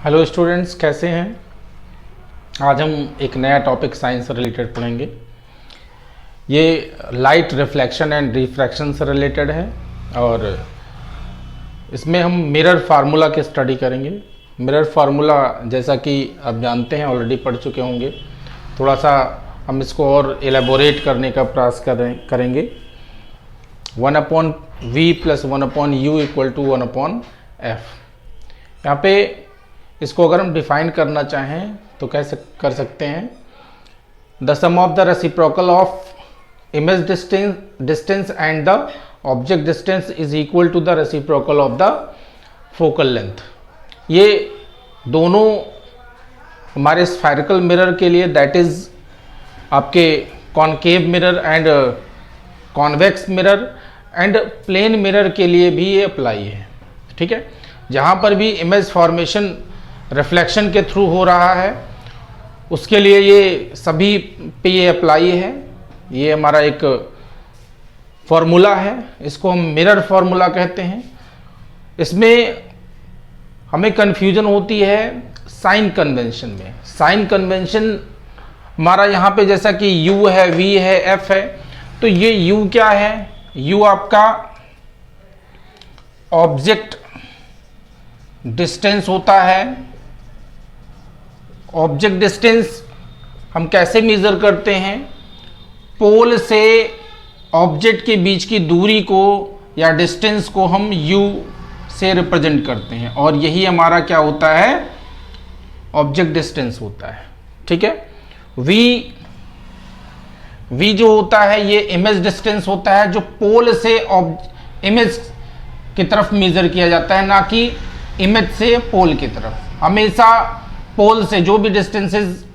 Hello students, कैसे हैं। आज हम एक नया टॉपिक साइंस से रिलेटेड पढ़ेंगे। ये लाइट रिफ्लेक्शन एंड रिफ्रैक्शन से रिलेटेड है और इसमें हम मिरर फार्मूला की स्टडी करेंगे। मिरर फार्मूला जैसा कि आप जानते हैं, ऑलरेडी पढ़ चुके होंगे। थोड़ा सा हम इसको और एलेबोरेट करने का प्रयास करेंगे। 1/v + 1/u = 1/f। यहाँ पे इसको अगर हम डिफाइन करना चाहें तो कैसे कर सकते हैं। The sum of the reciprocal of image distance and the object distance is equal to the reciprocal of the focal length. ये दोनों हमारे स्फेरिकल मिरर के लिए, दैट इज आपके concave mirror and convex mirror and plane mirror के लिए भी ये अप्लाई है। ठीक है, जहाँ पर भी इमेज फॉर्मेशन रिफ्लेक्शन के थ्रू हो रहा है उसके लिए ये सभी पे ये अप्लाई है। ये हमारा एक फॉर्मूला है, इसको हम मिरर फार्मूला कहते हैं। इसमें हमें कन्फ्यूजन होती है साइन कन्वेंशन में। साइन कन्वेंशन हमारा यहाँ पे जैसा कि u है, v है, f है, तो ये u क्या है? u आपका ऑब्जेक्ट डिस्टेंस होता है। ऑब्जेक्ट डिस्टेंस हम कैसे मेजर करते हैं? पोल से ऑब्जेक्ट के बीच की दूरी को या डिस्टेंस को हम u से रिप्रेजेंट करते हैं और यही हमारा क्या होता है? ऑब्जेक्ट डिस्टेंस होता है। ठीक है, v जो होता है ये इमेज डिस्टेंस होता है, जो पोल से इमेज की तरफ मेजर किया जाता है, ना कि इमेज से पोल की तरफ। हमेशा पोल से जो भी डिस्टेंसेस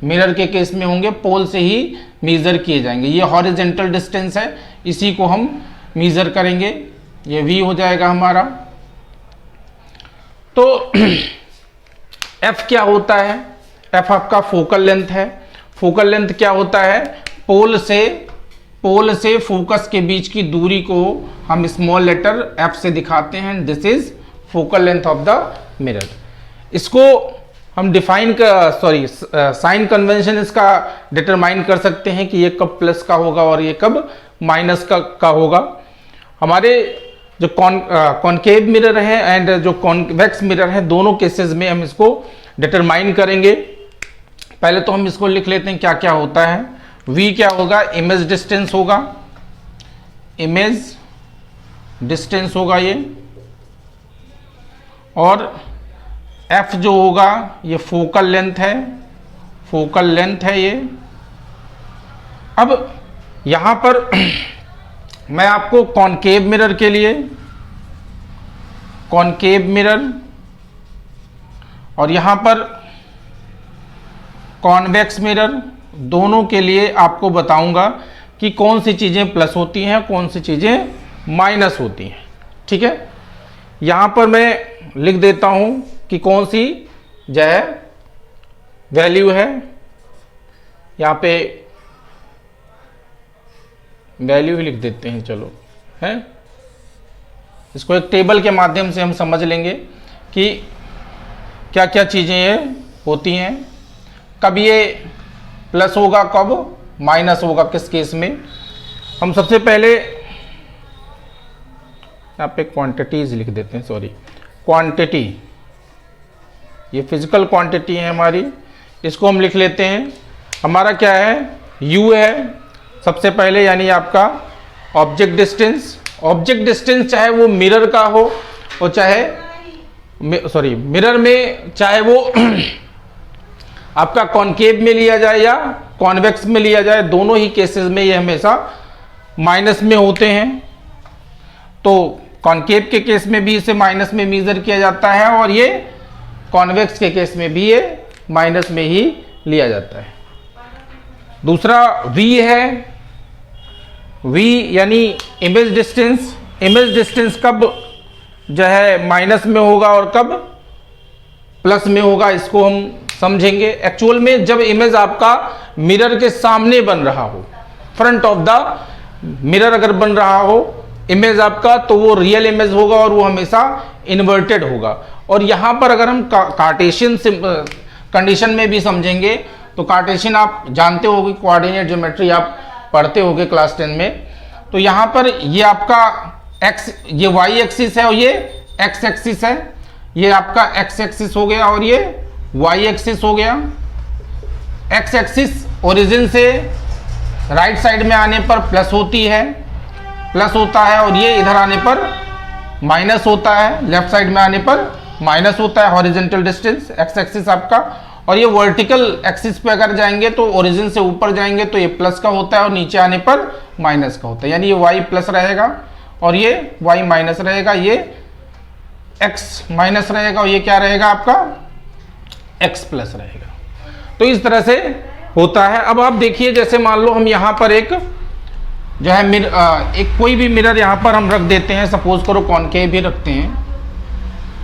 मिरर के केस में होंगे पोल से ही मेजर किए जाएंगे। ये हॉरिजॉन्टल डिस्टेंस है, इसी को हम मेजर करेंगे। ये v हो जाएगा हमारा। तो f क्या होता है? f आपका फोकल लेंथ है। फोकल लेंथ क्या होता है? पोल से फोकस के बीच की दूरी को हम स्मॉल लेटर f से दिखाते हैं। This is focal length of the mirror. इसको हम साइन कन्वेंशन इसका डिटरमाइन कर सकते हैं कि ये कब प्लस का होगा और ये कब माइनस का होगा। हमारे जो कॉनकेव मिरर है एंड जो कॉन्वेक्स मिरर है, दोनों केसेस में हम इसको डिटरमाइन करेंगे। पहले तो हम इसको लिख लेते हैं क्या क्या होता है। v क्या होगा? इमेज डिस्टेंस होगा, इमेज डिस्टेंस होगा ये, और f जो होगा ये फोकल लेंथ है, फोकल लेंथ है ये। अब यहां पर मैं आपको कॉनकेव मिरर के लिए, कॉनकेव मिरर, और यहां पर कॉन्वेक्स मिरर, दोनों के लिए आपको बताऊंगा कि कौन सी चीजें प्लस होती हैं, कौन सी चीजें माइनस होती हैं। ठीक है, यहां पर मैं लिख देता हूं कि कौन सी जो है वैल्यू है। यहाँ पे वैल्यू ही लिख देते हैं, चलो है। इसको एक टेबल के माध्यम से हम समझ लेंगे कि क्या क्या चीज़ें ये होती हैं, कब ये प्लस होगा, कब माइनस होगा, किस केस में। हम सबसे पहले यहाँ पे क्वांटिटीज लिख देते हैं, सॉरी, क्वांटिटी, ये फिजिकल क्वांटिटी है हमारी, इसको हम लिख लेते हैं। हमारा क्या है? u है सबसे पहले, यानी आपका ऑब्जेक्ट डिस्टेंस। ऑब्जेक्ट डिस्टेंस चाहे वो मिरर का हो और चाहे मिरर में, चाहे वो आपका कॉनकेव में लिया जाए या कॉन्वेक्स में लिया जाए, दोनों ही केसेस में ये हमेशा माइनस में होते हैं। तो कॉनकेव के केस में भी इसे माइनस में मेजर किया जाता है और ये कॉन्वेक्स के केस में भी ये माइनस में ही लिया जाता है। दूसरा v है, v यानी इमेज डिस्टेंस। इमेज डिस्टेंस कब जो है माइनस में होगा और कब प्लस में होगा, इसको हम समझेंगे। एक्चुअल में जब इमेज आपका मिरर के सामने बन रहा हो, फ्रंट ऑफ द मिरर अगर बन रहा हो इमेज आपका, तो वो रियल इमेज होगा और वो हमेशा इन्वर्टेड होगा। और यहाँ पर अगर हम कार्टेशियन कंडीशन में भी समझेंगे तो कार्टेशियन आप जानते होगे, कोऑर्डिनेट ज्योमेट्री आप पढ़ते होगे क्लास 10 में। तो यहाँ पर ये आपका x, ये y एक्सिस है और ये x एक्सिस है, ये आपका x एक्सिस हो गया और ये y एक्सिस हो गया। x एक्सिस ओरिजिन से राइट साइड में आने पर प्लस होती है, प्लस होता है, और ये इधर आने पर माइनस होता है, लेफ्ट साइड में आने पर माइनस होता है हॉरिजॉन्टल डिस्टेंस x एक्सिस आपका। और ये वर्टिकल एक्सिस पे अगर जाएंगे तो ओरिजिन से ऊपर जाएंगे तो ये प्लस का होता है और नीचे आने पर माइनस का होता है, यानी ये y प्लस रहेगा और ये y माइनस रहेगा, ये x माइनस रहेगा और ये क्या रहेगा आपका x प्लस रहेगा। तो इस तरह से होता है। अब आप देखिए, जैसे मान लो हम यहाँ पर एक जो है एक कोई भी मिरर यहाँ पर हम रख देते हैं, सपोज करो कॉनकेव ही रखते हैं,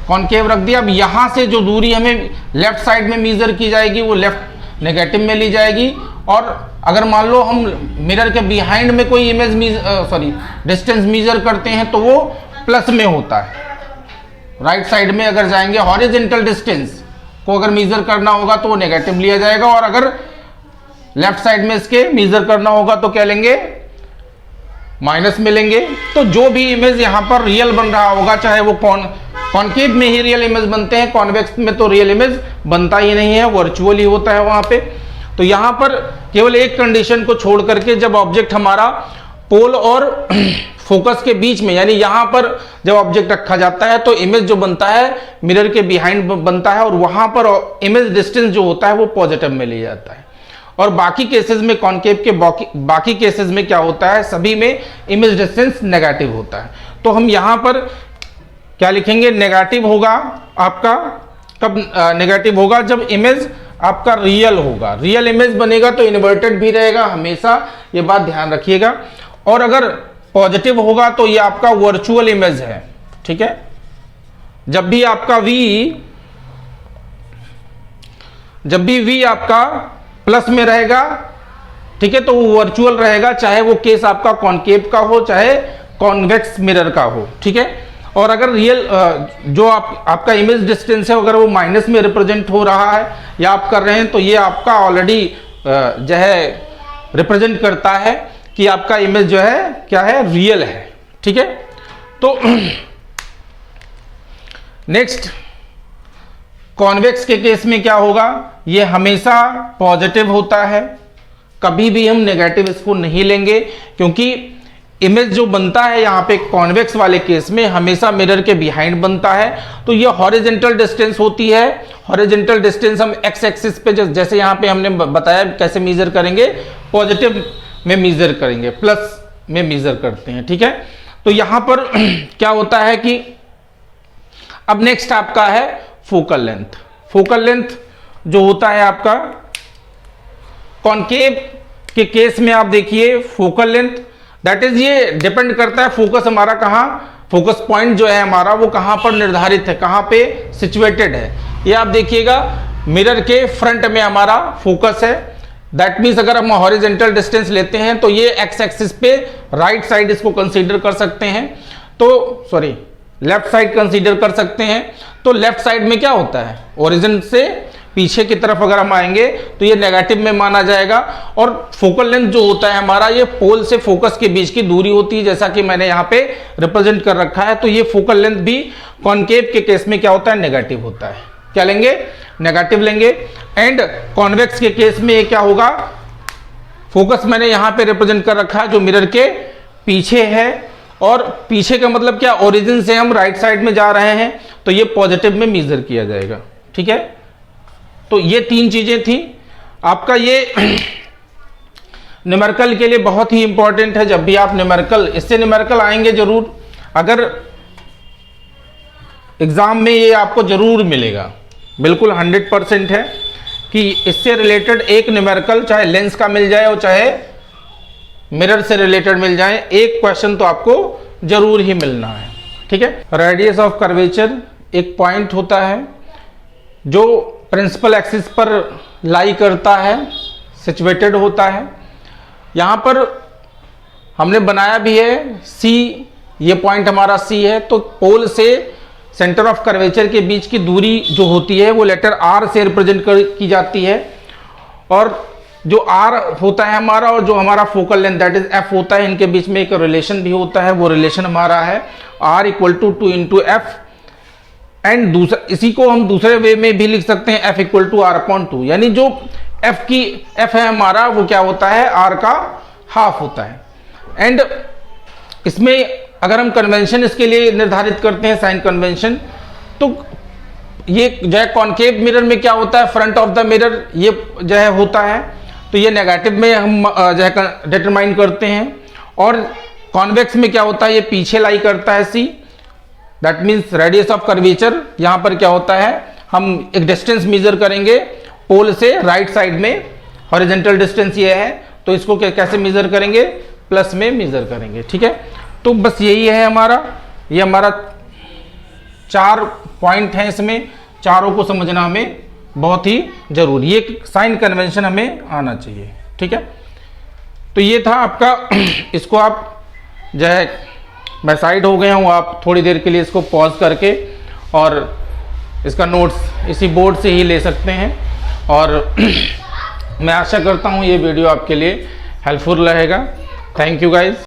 कॉनकेव रख दिया। अब यहाँ से जो दूरी हमें लेफ्ट साइड में मीजर की जाएगी वो लेफ्ट नेगेटिव में ली जाएगी, और अगर मान लो हम मिरर के बिहाइंड में कोई इमेज डिस्टेंस मीजर करते हैं तो वो प्लस में होता है। राइट साइड में अगर जाएंगे हॉरिजॉन्टल डिस्टेंस को अगर मीजर करना होगा तो वो नेगेटिव लिया जाएगा, और अगर लेफ्ट साइड में इसके मीजर करना होगा तो क्या लेंगे, माइनस में लेंगे। तो जो भी इमेज यहाँ पर रियल बन रहा होगा, चाहे वो कॉनकेव में ही रियल इमेज बनते हैं, कॉन्वेक्स में तो रियल इमेज बनता ही नहीं है, वर्चुअल ही होता है वहां पे। तो यहाँ पर केवल एक कंडीशन को छोड़ करके जब ऑब्जेक्ट हमारा पोल और फोकस के बीच में, यानी यहाँ पर जब ऑब्जेक्ट रखा जाता है तो इमेज जो बनता है मिरर के बिहाइंड बनता है, और वहां पर इमेज डिस्टेंस जो होता है वो पॉजिटिव में लिया जाता है। और बाकी केसेस में, कॉनकेव के बाकी केसेस में क्या होता है, सभी में इमेज डिस्टेंस नेगेटिव होता है। तो हम यहाँ पर क्या लिखेंगे, नेगेटिव होगा आपका। कब नेगेटिव होगा, जब इमेज आपका रियल होगा। रियल इमेज बनेगा तो इन्वर्टेड भी रहेगा हमेशा, ये बात ध्यान रखिएगा। और अगर पॉजिटिव होगा तो ये आपका वर्चुअल इमेज है, ठीक है। जब भी V आपका प्लस में रहेगा, ठीक है, तो वो वर्चुअल रहेगा, चाहे वो केस आपका कॉनकेव का हो चाहे कॉन्वेक्स मिरर का हो, ठीक है। और अगर रियल जो आपका इमेज डिस्टेंस है अगर वो माइनस में रिप्रेजेंट हो रहा है या आप कर रहे हैं तो ये आपका ऑलरेडी जो है रिप्रेजेंट करता है कि आपका इमेज जो है क्या है, रियल है, ठीक है। तो नेक्स्ट, कॉन्वेक्स के केस में क्या होगा, ये हमेशा पॉजिटिव होता है, कभी भी हम नेगेटिव इसको नहीं लेंगे, क्योंकि इमेज जो बनता है यहाँ पे कॉन्वेक्स वाले केस में हमेशा मिरर के बिहाइंड बनता है। तो ये हॉरिजॉन्टल डिस्टेंस होती है। हॉरिजॉन्टल डिस्टेंस हम एक्स एक्सिस पे जैसे यहाँ पे हमने बताया कैसे मेजर करेंगे, पॉजिटिव में मेजर करेंगे, प्लस में मेजर करते हैं, ठीक है। तो यहाँ पर क्या होता है कि अब नेक्स्ट आपका है फोकल लेंथ। फोकल लेंथ जो होता है आपका कॉनकेव के केस में, आप देखिए फोकल लेंथ दैट इज, ये डिपेंड करता है फोकस हमारा कहाँ, फोकस पॉइंट जो है हमारा वो कहाँ पर निर्धारित है, कहाँ पे सिचुएटेड है। ये आप देखिएगा मिरर के फ्रंट में हमारा फोकस है। दैट मीन्स अगर हम हॉरिजॉन्टल डिस्टेंस लेते हैं तो ये एक्स एक्सिस पे राइट साइड इसको कंसीडर कर सकते हैं, तो सॉरी लेफ्ट साइड कंसीडर कर सकते हैं। तो लेफ्ट साइड में क्या होता है, ओरिजिन से पीछे की तरफ अगर हम आएंगे तो ये नेगेटिव में माना जाएगा। और फोकल लेंथ जो होता है हमारा, ये पोल से फोकस के बीच की दूरी होती है, जैसा कि मैंने यहाँ पे रिप्रेजेंट कर रखा है। तो ये फोकल लेंथ भी कॉनकेव के केस में क्या होता है, नेगेटिव होता है। क्या लेंगे, नेगेटिव लेंगे। एंड कॉन्वेक्स के केस में ये क्या होगा, फोकस मैंने यहाँ पे रिप्रेजेंट कर रखा है जो मिरर के पीछे है, और पीछे का मतलब क्या, ओरिजिन से हम राइट साइड में जा रहे हैं तो ये पॉजिटिव में मेजर किया जाएगा, ठीक है। तो ये तीन चीजें थी आपका। ये न्यूमेरिकल के लिए बहुत ही इंपॉर्टेंट है। जब भी आप न्यूमेरिकल, इससे न्यूमेरिकल आएंगे जरूर, अगर एग्जाम में ये आपको जरूर मिलेगा, बिल्कुल 100% है कि इससे रिलेटेड एक न्यूमेरिकल चाहे लेंस का मिल जाए और चाहे मिरर से रिलेटेड मिल जाए, एक क्वेश्चन तो आपको जरूर ही मिलना है, ठीक है। रेडियस ऑफ कर्वेचर एक पॉइंट होता है जो प्रिंसिपल एक्सिस पर लाई करता है, सिचुएटेड होता है। यहाँ पर हमने बनाया भी है सी, ये पॉइंट हमारा सी है। तो पोल से सेंटर ऑफ कर्वेचर के बीच की दूरी जो होती है वो लेटर आर से रिप्रेजेंट की जाती है, और जो आर होता है हमारा और जो हमारा focal length that is F होता है, इनके बीच में एक रिलेशन भी होता है, वो रिलेशन हमारा है R equal to 2 into F. And दूसरा, इसी को हम दूसरे वे में भी लिख सकते हैं, F equal to R upon 2, यानी जो एफ है हमारा वो क्या होता है, आर का हाफ होता है। एंड इसमें अगर हम कन्वेंशन इसके लिए निर्धारित करते हैं, साइन कन्वेंशन, तो ये जो है कॉनकेव मिरर में क्या होता है, फ्रंट ऑफ द मिरर ये जो है होता है, तो ये नेगेटिव में हम जो है डिटरमाइन करते हैं। और कॉन्वेक्स में क्या होता है, ये पीछे लाई करता है C, that means radius of curvature. यहाँ पर क्या होता है, हम एक डिस्टेंस मेजर करेंगे पोल से राइट साइड में, हॉरिजॉन्टल डिस्टेंस ये है, तो इसको कैसे मेजर करेंगे, प्लस में मेजर करेंगे। ठीक है, तो बस यही है हमारा, ये हमारा 4 पॉइंट हैं, इसमें चारों को समझना हमें बहुत ही जरूरी, ये साइन कन्वेंशन हमें आना चाहिए। ठीक है, तो ये था आपका, इसको आप जो है, मैं साइड हो गया हूँ, आप थोड़ी देर के लिए इसको पॉज करके और इसका नोट्स इसी बोर्ड से ही ले सकते हैं। और मैं आशा करता हूँ ये वीडियो आपके लिए हेल्पफुल रहेगा। Thank you guys.